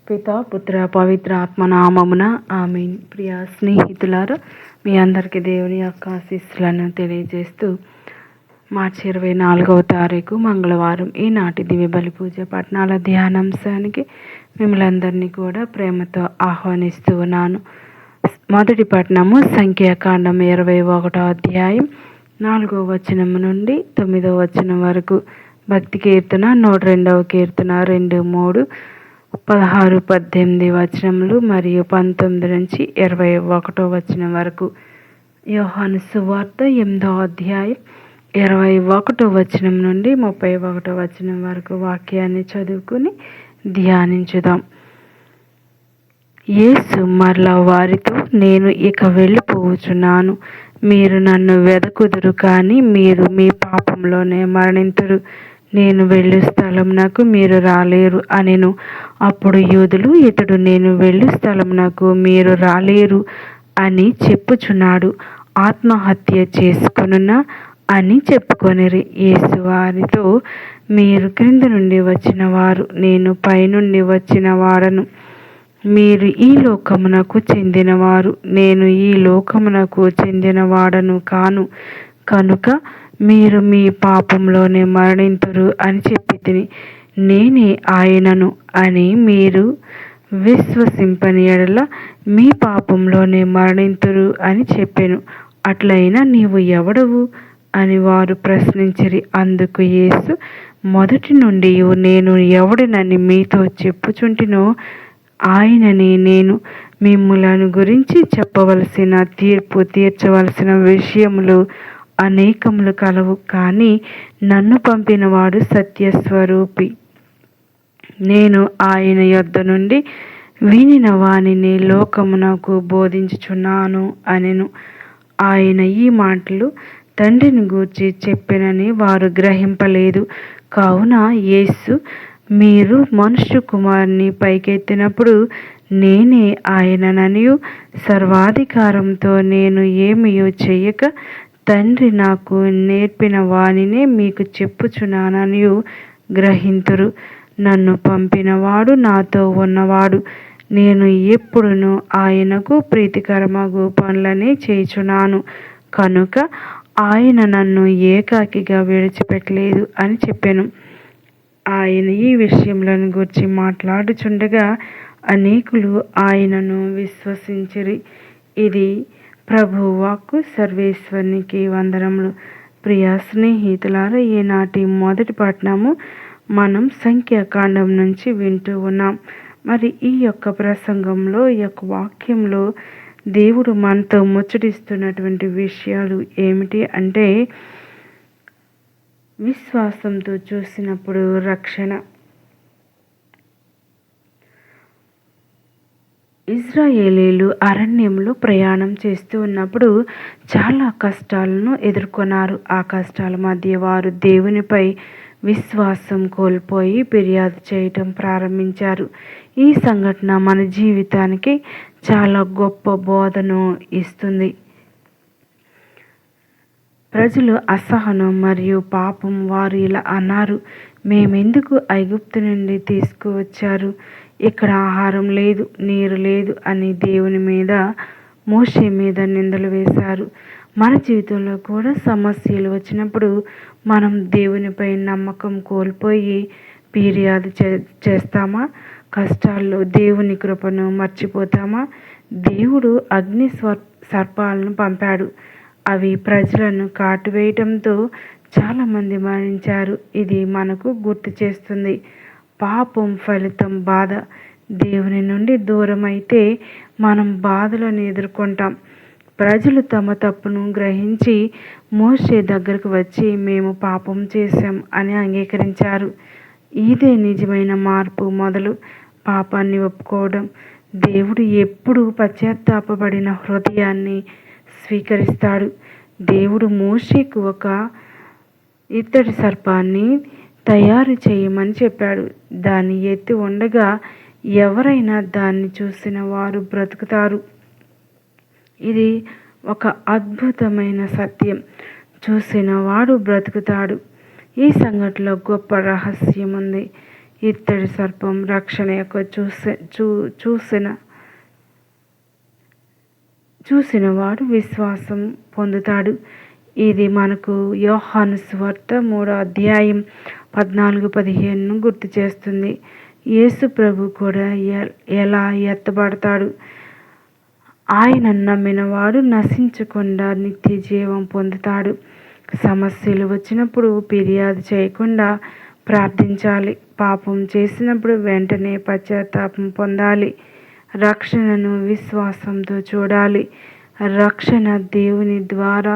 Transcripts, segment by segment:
పితా పుత్ర పవిత్ర ఆత్మ నామమున ఆమేన్. ప్రియ స్నేహితులారా, మీ అందరికీ దేవుని యొక్క ఆశీస్సులను తెలియజేస్తూ మార్చి 24వ తారీఖు మంగళవారం ఈనాటి దివ్య బలి పూజ పట్టణాల ధ్యానాంశానికి మిమ్మల్ని అందరినీ కూడా ప్రేమతో ఆహ్వానిస్తూ ఉన్నాను. మొదటి పట్టణము సంఖ్యాకాండం 21వ అధ్యాయం 4వ వచనం నుండి 9వ వచనం వరకు. భక్తి కీర్తన 102వ కీర్తన 2, 3, 16, 18 వచనములు మరియు 19 నుంచి 21వ వచనం వరకు. యోహాను సువార్త 8వ అధ్యాయం 21వ వచనం నుండి 31వ వచనం వరకు వాక్యాన్ని చదువుకుని ధ్యానించుదాం. యేసు మరలా వారితో, నేను ఇక వెళ్ళిపోవచ్చున్నాను. మీరు నన్ను వెదకుదురు, కానీ మీరు మీ పాపంలోనే మరణింతురు. నేను వెళ్ళు స్థలమునకు మీరు రాలేరు అనెను. అప్పుడు యూదులు, ఇతడు నేను వెళ్ళు స్థలమునకు మీరు రాలేరు అని చెప్పుచున్నాడు, ఆత్మహత్య చేసుకొనునా అని చెప్పుకొనిరి. యేసు వారితో, మీరు క్రింద నుండి వచ్చిన వారు, నేను పైనుండి వచ్చిన వాడను. మీరు ఈ లోకమునకు చెందినవారు, నేను ఈ లోకమునకు చెందినవాడను కాను. కనుక మీరు మీ పాపంలోనే మరణింతురు అని చెప్పితిని. నేనే ఆయనను అని మీరు విశ్వసింపని యెడల మీ పాపంలోనే మరణింతురు అని చెప్పెను. అట్లయినా నీవు ఎవడవు అని వారు ప్రశ్నించిరి. అందుకు యేసు, మొదటి నుండి నేను ఎవడనని మీతో చెప్పుచుంటినో ఆయననే నేను. మిమ్ములను గురించి చెప్పవలసిన, తీర్పు తీర్చవలసిన విషయములు అనేకములు కలవు, కానీ నన్ను పంపినవాడు సత్యస్వరూపి. నేను ఆయన యొద్ద నుండి వినిన వానిని లోకమునకు బోధించుచున్నాను అనెను. ఆయన ఈ మాటలు తండ్రిని గూర్చి చెప్పెనని వారు గ్రహింపలేదు. కావున యేసు, మీరు మనుష్య కుమారుని పైకెత్తినప్పుడు నేనే ఆయనననియు, సర్వాధికారంతో నేను ఏమియో చెయ్యక తండ్రి నాకు నేర్పిన వానినే మీకు చెప్పుచున్నాననియు గ్రహింతురు. నన్ను పంపినవాడు నాతో ఉన్నవాడు. నేను ఎప్పుడును ఆయనకు ప్రీతికరమగు పనులనే చేయుచున్నాను. కనుక ఆయన నన్ను ఏకాకిగా విడిచిపెట్టలేదు అని చెప్పెను. ఆయన ఈ విషయములను గురించి మాట్లాడుచుండగా అనేకులు ఆయనను విశ్వసించిరి. ఇది ప్రభు వాక్కు. సర్వేశ్వరునికి వందనములు. ప్రియ స్నేహితులారా, ఈనాటి మొదటి పట్టణము మనం సంఖ్యాకాండం నుంచి వింటూ ఉన్నాం. మరి ఈ యొక్క ప్రసంగంలో, ఈ యొక్క వాక్యంలో దేవుడు మనతో ముచ్చటిస్తున్నటువంటి విషయాలు ఏమిటి అంటే, విశ్వాసంతో చూసినప్పుడు రక్షణ. ఇజ్రాయేలీలు అరణ్యంలో ప్రయాణం చేస్తూ ఉన్నప్పుడు చాలా కష్టాలను ఎదుర్కొన్నారు. ఆ కష్టాల మధ్య వారు దేవునిపై విశ్వాసం కోల్పోయి ఫిర్యాదు చేయటం ప్రారంభించారు. ఈ సంఘటన మన జీవితానికి చాలా గొప్ప బోధను ఇస్తుంది. ప్రజలు అసహనం మరియు పాపం. వారు ఇలా అన్నారు, మేమెందుకు ఐగుప్తు నుండి తీసుకువచ్చారు? ఇక్కడ ఆహారం లేదు, నీరు లేదు అని దేవుని మీద, మోషే మీద నిందలు వేశారు. మన జీవితంలో కూడా సమస్యలు వచ్చినప్పుడు మనం దేవునిపై నమ్మకం కోల్పోయి ఫిర్యాదు చేస్తామా? కష్టాల్లో దేవుని కృపను మర్చిపోతామా? దేవుడు అగ్ని సర్పాలను పంపాడు. అవి ప్రజలను కాటువేయటంతో చాలామంది మరణించారు. ఇది మనకు గుర్తు చేస్తుంది, పాపం ఫలితం బాధ. దేవుని నుండి దూరం అయితే మనం బాధలను ఎదుర్కొంటాం. ప్రజలు తమ తప్పును గ్రహించి మోషే దగ్గరకు వచ్చి, మేము పాపం చేశాం అని అంగీకరించారు. ఇదే నిజమైన మార్పు మొదలు. పాపాన్ని ఒప్పుకోవడం. దేవుడు ఎప్పుడు పశ్చాత్తాపపడిన హృదయాన్ని స్వీకరిస్తాడు. దేవుడు మోషేకు ఒక ఇత్తడి సర్పాన్ని తయారు చేయమని చెప్పాడు. దాన్ని ఎత్తి ఉండగా ఎవరైనా దాన్ని చూసిన వారు బ్రతుకుతారు. ఇది ఒక అద్భుతమైన సత్యం. చూసిన వాడు బ్రతుకుతాడు. ఈ సంఘటనలో గొప్ప రహస్యం ఉంది. ఇత్తడి సర్పం రక్షణ యొక్క చూసినవాడు విశ్వాసం పొందుతాడు. ఇది మనకు యోహాను సువార్త 3వ అధ్యాయం 14-15 గుర్తు చేస్తుంది. యేసు ప్రభు కూడా ఎలా ఎత్తబడతాడు? ఆయన నమ్మినవాడు నశించకుండా నిత్య జీవం పొందుతాడు. సమస్యలు వచ్చినప్పుడు ఫిర్యాదు చేయకుండా ప్రార్థించాలి. పాపం చేసినప్పుడు వెంటనే పశ్చాత్తాపం పొందాలి. రక్షణను విశ్వాసంతో చూడాలి. రక్షణ దేవుని ద్వారా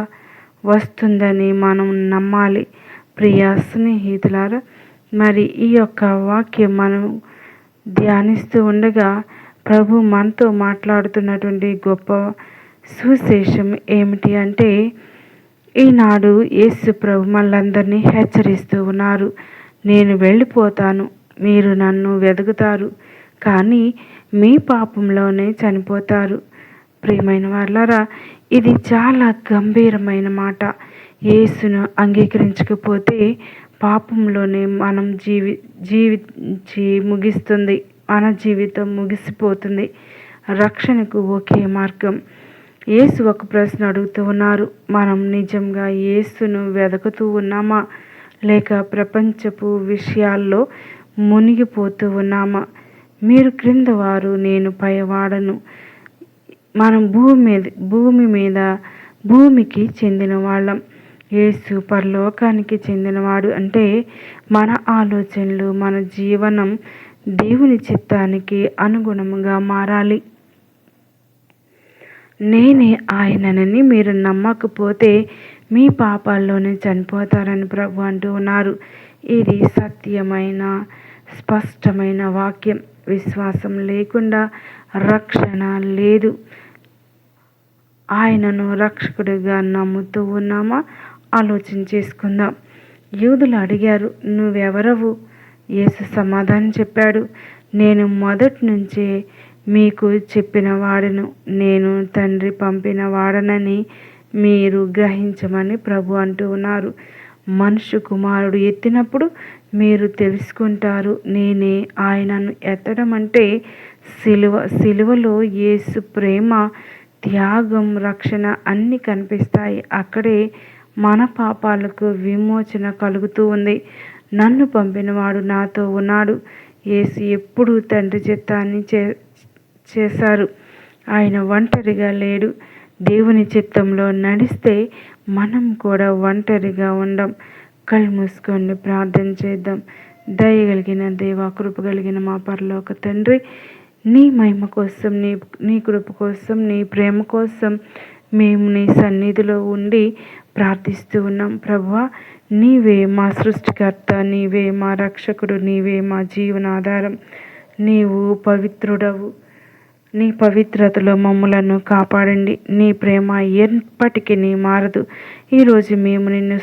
వస్తుందని మనం నమ్మాలి. ప్రియ స్నేహితులారా, మరి ఈ యొక్క వాక్యం మనం ధ్యానిస్తూ ఉండగా ప్రభు మనతో మాట్లాడుతున్నటువంటి గొప్ప సువిశేషం ఏమిటి అంటే, ఈనాడు యేసు ప్రభు మనందరినీ హెచ్చరిస్తూ ఉన్నారు. నేను వెళ్ళిపోతాను, మీరు నన్ను వెతుకుతారు, కానీ మీ పాపంలోనే చనిపోతారు. ప్రియమైన వాళ్ళారా, ఇది చాలా గంభీరమైన మాట. యేసును అంగీకరించకపోతే పాపంలోనే మనం జీవించి ముగిస్తుంది, మన జీవితం ముగిసిపోతుంది. రక్షణకు ఒకే మార్గం. యేసు ఒక ప్రశ్న అడుగుతూ ఉన్నారు. మనం నిజంగా యేసును వెతుకుతూ ఉన్నామా, లేక ప్రపంచపు విషయాల్లో మునిగిపోతూ ఉన్నామా? మీరు క్రింద వారు, నేను పైవాడను. మనం భూమికి చెందిన వాళ్ళం. యేసు పరలోకానికి చెందినవాడు. అంటే మన ఆలోచనలు, మన జీవనం దేవుని చిత్తానికి అనుగుణంగా మారాలి. నేనే ఆయనని మీరు నమ్మకపోతే మీ పాపాల్లోనే చనిపోతారని ప్రభు అంటూ ఉన్నారు. ఇది సత్యమైన స్పష్టమైన వాక్యం. విశ్వాసం లేకుండా రక్షణ లేదు. ఆయనను రక్షకుడిగా నమ్ముతూ ఉన్నామా? ఆలోచన చేసుకుందాం. యూదులు అడిగారు, నువ్వెవరవు? యేసు సమాధానం చెప్పాడు, నేను మొదటి నుంచే మీకు చెప్పిన వాడను, నేను తండ్రి పంపిన వాడనని మీరు గ్రహించమని ప్రభు అంటూ ఉన్నారు. మనుష్య కుమారుడు ఎత్తినప్పుడు మీరు తెలుసుకుంటారు నేనే ఆయనను. ఎత్తడం అంటే సిలువలో యేసు ప్రేమ, త్యాగం, రక్షణ అన్నీ కనిపిస్తాయి. అక్కడే మన పాపాలకు విమోచన కలుగుతూ ఉంది. నన్ను పంపినవాడు నాతో ఉన్నాడు. యేసు ఎప్పుడూ తండ్రి చిత్తాన్ని చేశారు. ఆయన ఒంటరిగా లేడు. దేవుని చిత్తంలో నడిస్తే మనం కూడా ఒంటరిగా ఉండం. కళ్ళు మూసుకొని ప్రార్థన చేద్దాం. దయగలిగిన దేవా, కృప కలిగిన మా పరలోక తండ్రి, నీ మహిమ కోసం, నీ కృప కోసం, నీ ప్రేమ కోసం మేము నీ సన్నిధిలో ఉండి ప్రార్థిస్తూ ఉన్నాం. ప్రభువా, నీవే మా సృష్టికర్త, నీవే మా రక్షకుడు, నీవే మా జీవనాధారం. నీవు పవిత్రుడవు. నీ పవిత్రతలో మమ్ములను కాపాడండి. నీ ప్రేమ ఎప్పటికీ మారదు. ఈరోజు మేము నిన్ను